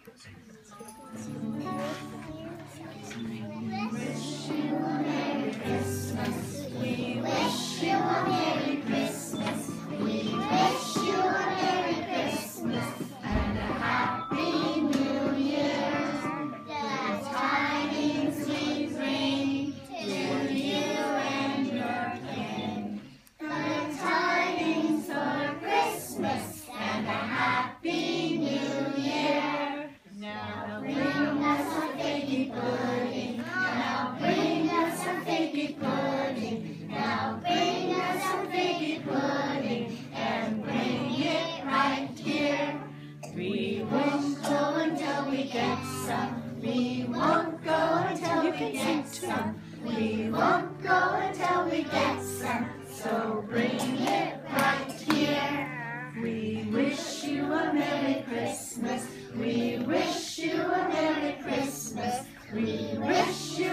Wish you a Merry Christmas. We wish you a Merry Christmas. We wish you a Merry Christmas and a Happy New Year. The tidings we bring to you and your kin. The tidings for Christmas and a Happy New Year. Now bring us a figgy pudding. Now bring us a figgy pudding. Now bring us a figgy pudding and bring it right here. We won't go until we get some. We won't go until we get some. We won't go until we get some. So bring it right here. We wish you a Merry Christmas. We wish you a Merry Christmas. We wish you